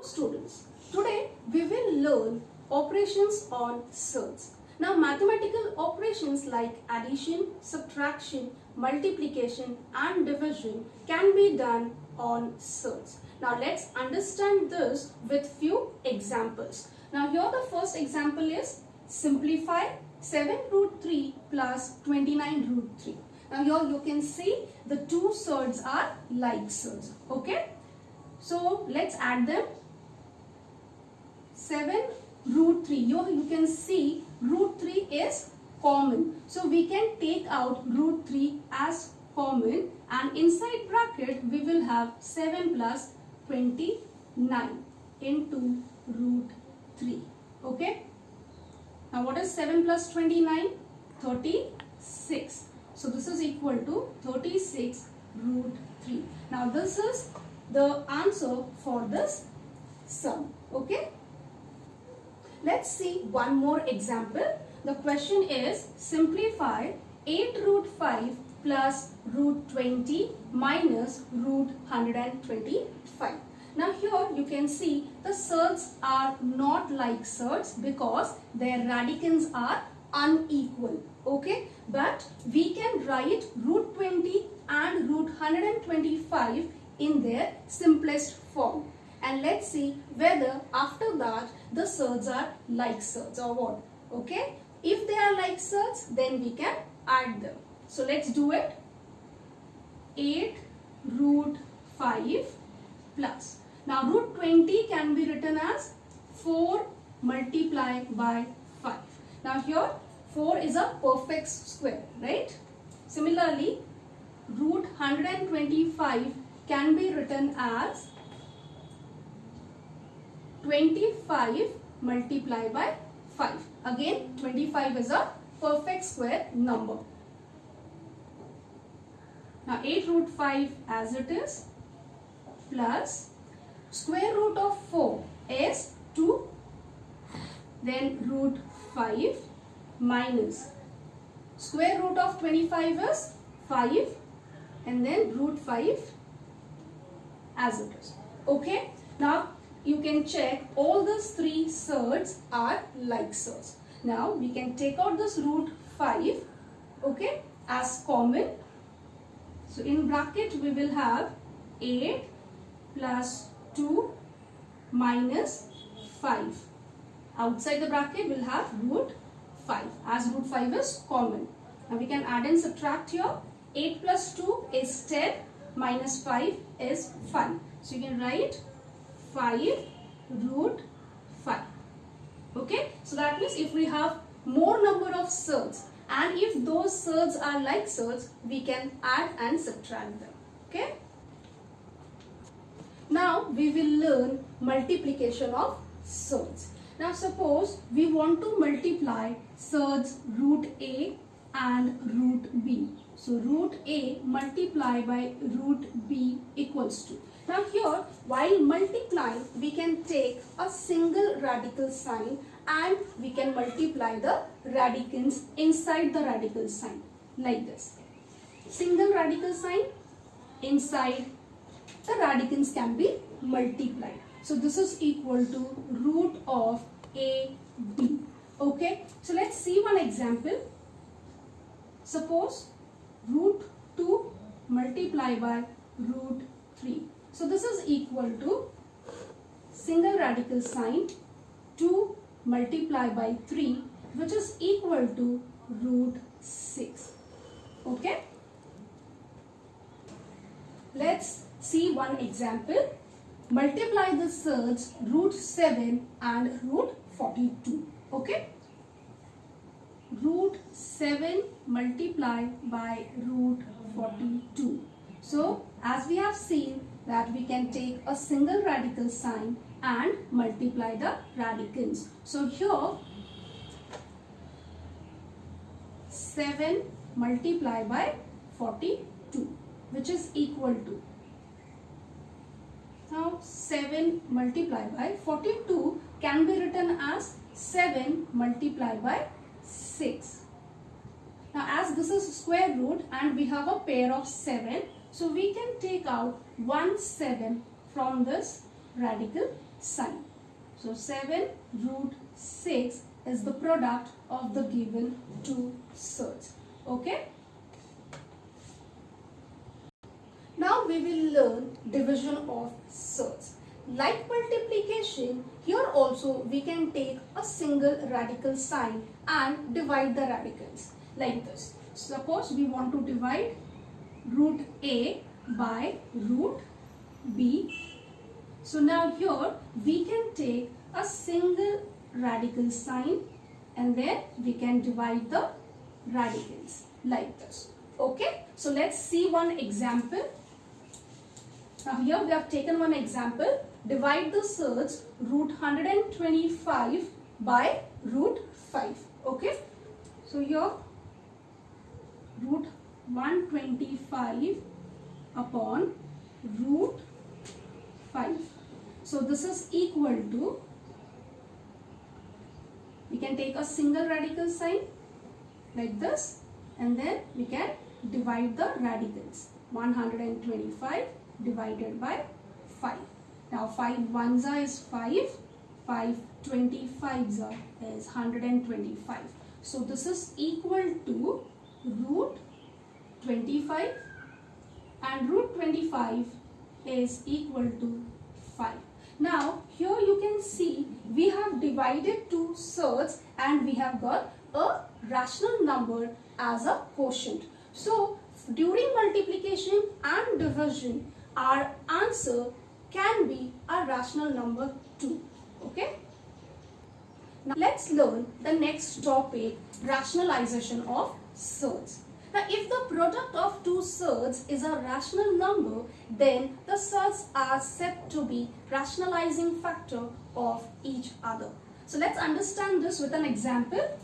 Students, today we will learn operations on surds. Now mathematical operations like addition, subtraction, multiplication and division can be done on surds. Now let's understand this with few examples. Now here the first example is simplify 7 root 3 plus 29 root 3. Now here you can see the two surds are like surds. Okay. So let's add them. 7 root 3. You can see root 3 is common. So we can take out root 3 as common, and inside bracket we will have 7 plus 29 into root 3. Okay. Now what is 7 plus 29? 36. So this is equal to 36 root 3. Now this is the answer for this sum. Okay. Let's see one more example. The question is simplify 8 root 5 plus root 20 minus root 125. Now here you can see the surds are not like surds because their radicands are unequal. Okay, but we can write root 20 and root 125 in their simplest form. And let's see whether after that the surds are like surds or what. Okay, if they are like surds, then we can add them. So let's do it. 8 root 5 plus. Now root 20 can be written as 4 multiplied by 5. Now here 4 is a perfect square, right? Similarly, root 125 can be written as 25 multiplied by 5. Again, 25 is a perfect square number. Now 8 root 5 as it is plus square root of 4 is 2, then root 5 minus square root of 25 is 5, and then root 5 as it is. Okay. Now you can check all these three surds are like surds. Now we can take out this root 5, okay, as common. So in bracket we will have 8 plus 2 minus 5. Outside the bracket we will have root 5 as root 5 is common. Now we can add and subtract here. 8 plus 2 is 10 minus 5 is 5. So you can write 5 root 5. Okay. So that means if we have more number of surds and if those surds are like surds, we can add and subtract them. Okay. Now we will learn multiplication of surds. Now suppose we want to multiply surds root A and root B. So root A multiplied by root B equals to. Now here while multiplying we can take a single radical sign and we can multiply the radicands inside the radical sign like this. Single radical sign inside the radicands can be multiplied. So this is equal to root of AB. Okay. So let's see one example. Suppose root 2 multiplied by root 3. So this is equal to single radical sign 2 multiplied by 3, which is equal to root 6. Okay. Let's see one example. Multiply the surds root 7 and root 42. Okay. Root 7 multiplied by root 42. So as we have seen that we can take a single radical sign and multiply the radicands. So here 7 multiplied by 42, which is equal to, now 7 multiplied by 42 can be written as 7 multiplied by 6. Now as this is square root and we have a pair of 7, so we can take out 1 7 from this radical sign. So 7 root 6 is the product of the given two surds. Okay. Now we will learn division of surds. Like multiplication, here also we can take a single radical sign and divide the radicals like this. Suppose we want to divide root A by root B. So now here we can take a single radical sign and then we can divide the radicals like this. Okay, so let's see one example. Now here we have taken one example. Divide the surds root 125 by root 5. Okay, so here root 125 upon root 5. So this is equal to, we can take a single radical sign like this and then we can divide the radicals. 125 divided by 5. Now 5 ones is 5, 5 25s is 125. So this is equal to root 25 and root 25 is equal to 5. Now here you can see we have divided two surds and we have got a rational number as a quotient. So during multiplication and division, our answer can be a rational number too. Okay. Now let's learn the next topic, rationalization of surds. Now if the product of two surds is a rational number, then the surds are said to be rationalizing factor of each other. So let's understand this with an example.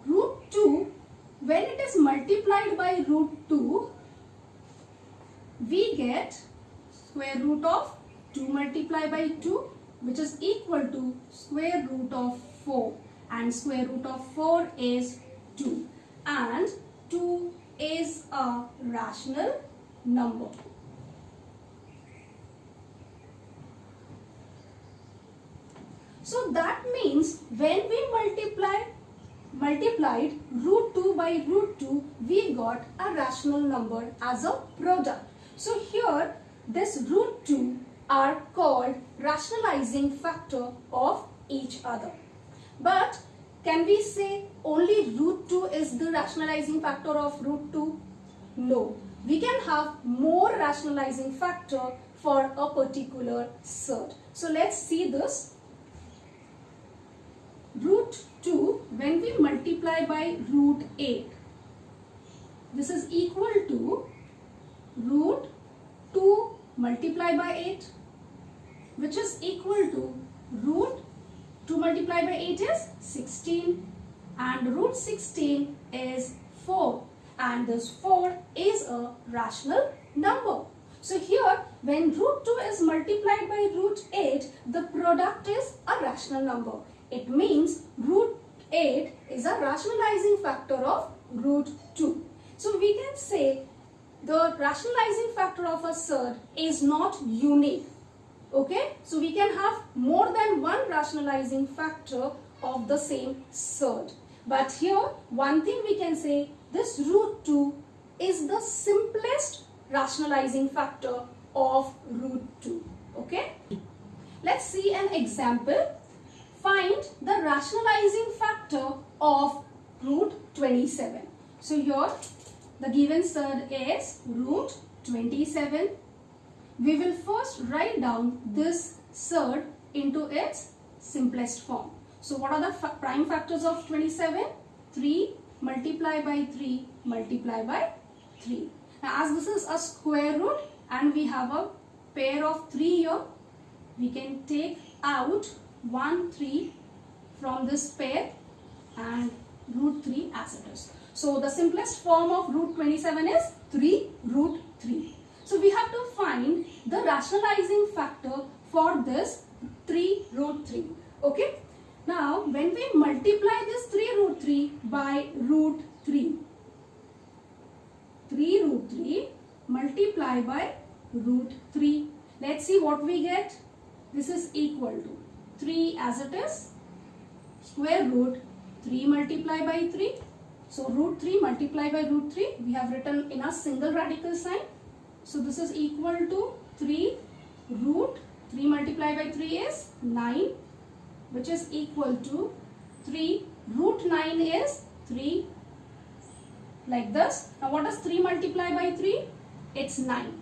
Root 2, when it is multiplied by root 2, we get square root of 2 multiplied by 2, which is equal to square root of 4, and square root of 4 is 2, and 2 is a rational number. So that means when we multiplied root 2 by root 2, we got a rational number as a product. So here this root 2 are called rationalizing factor of each other. But can we say only root 2 is the rationalizing factor of root 2? No. We can have more rationalizing factor for a particular surd. So let's see this. Root 2, when we multiply by root 8, this is equal to root 2 multiplied by 8, which is equal to root 2 multiplied by 8 is 16, and root 16 is 4, and this 4 is a rational number. So here when root 2 is multiplied by root 8, the product is a rational number. It means root 8 is a rationalizing factor of root 2. So we can say the rationalizing factor of a surd is not unique. Okay, so we can have more than one rationalizing factor of the same surd. But here one thing we can say, this root 2 is the simplest rationalizing factor of root 2. Okay, let's see an example. Find the rationalizing factor of root 27. So here the given surd is root 27. We will first write down this surd into its simplest form. So what are the prime factors of 27? 3 multiplied by 3 multiplied by 3. Now as this is a square root and we have a pair of 3 here, we can take out 1 3 from this pair and root 3 as it is. So the simplest form of root 27 is 3 root 3. So we have to find the rationalizing factor for this 3 root 3. Okay. Now when we multiply this 3 root 3 by root 3, 3 root 3 multiply by root 3. Let's see what we get. this is equal to 3 as it is, square root 3 multiplied by 3. So root 3 multiplied by root 3 we have written in a single radical sign. So this is equal to 3 root 3 multiplied by 3 is 9, which is equal to 3 root 9 is 3, like this. Now what is 3 multiplied by 3? It's 9.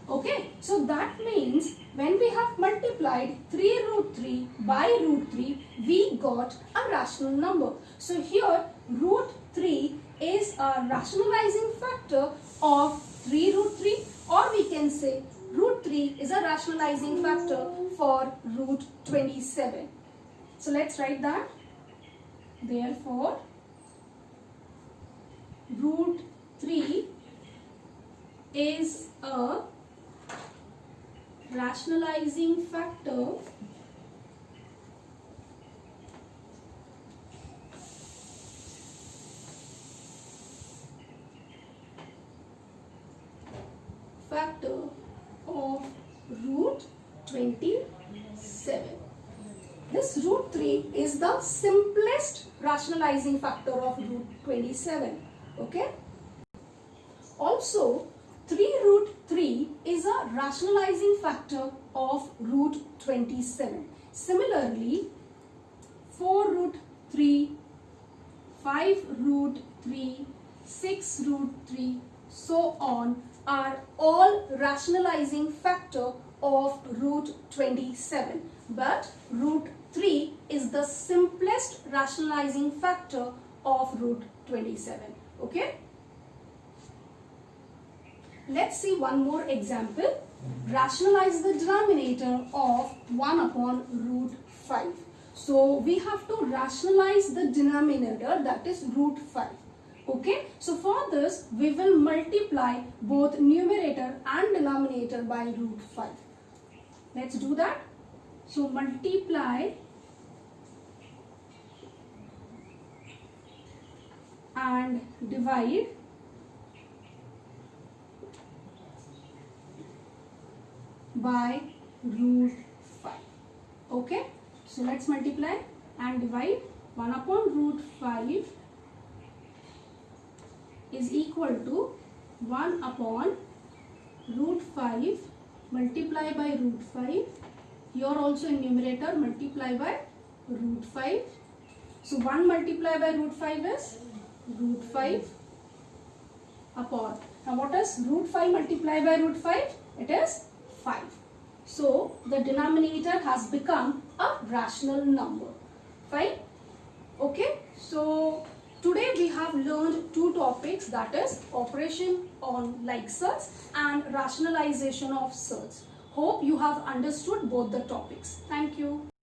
Okay, so that means when we have multiplied 3 root 3 by root 3, we got a rational number. So here root 3 is a rationalizing factor of 3 root 3, or we can say root 3 is a rationalizing factor for root 27. So let's write that. Therefore, root 3 is a rationalizing factor of root 27. This root 3 is the simplest rationalizing factor of root 27. Okay. Also, 3 root 3 is a rationalizing factor of root 27. Similarly, 4 root 3, 5 root 3, 6 root 3, so on are all rationalizing factor of root 27. But root 3 is the simplest rationalizing factor of root 27. Okay. Let's see one more example. Rationalize the denominator of 1 upon root 5. So we have to rationalize the denominator, that is root 5. Okay, so for this we will multiply both numerator and denominator by root 5. Let's do that. So multiply and divide by root 5. Okay, so let's multiply and divide. 1 upon root 5 is equal to 1 upon root 5 multiply by root 5. Here also in numerator multiply by root 5. So 1 multiply by root 5 is root 5 upon. Now what is root 5 multiplied by root 5? It is 5. So the denominator has become a rational number. Fine. Okay. So today we have learned two topics, that is operation on like surds and rationalization of surds. Hope you have understood both the topics. Thank you.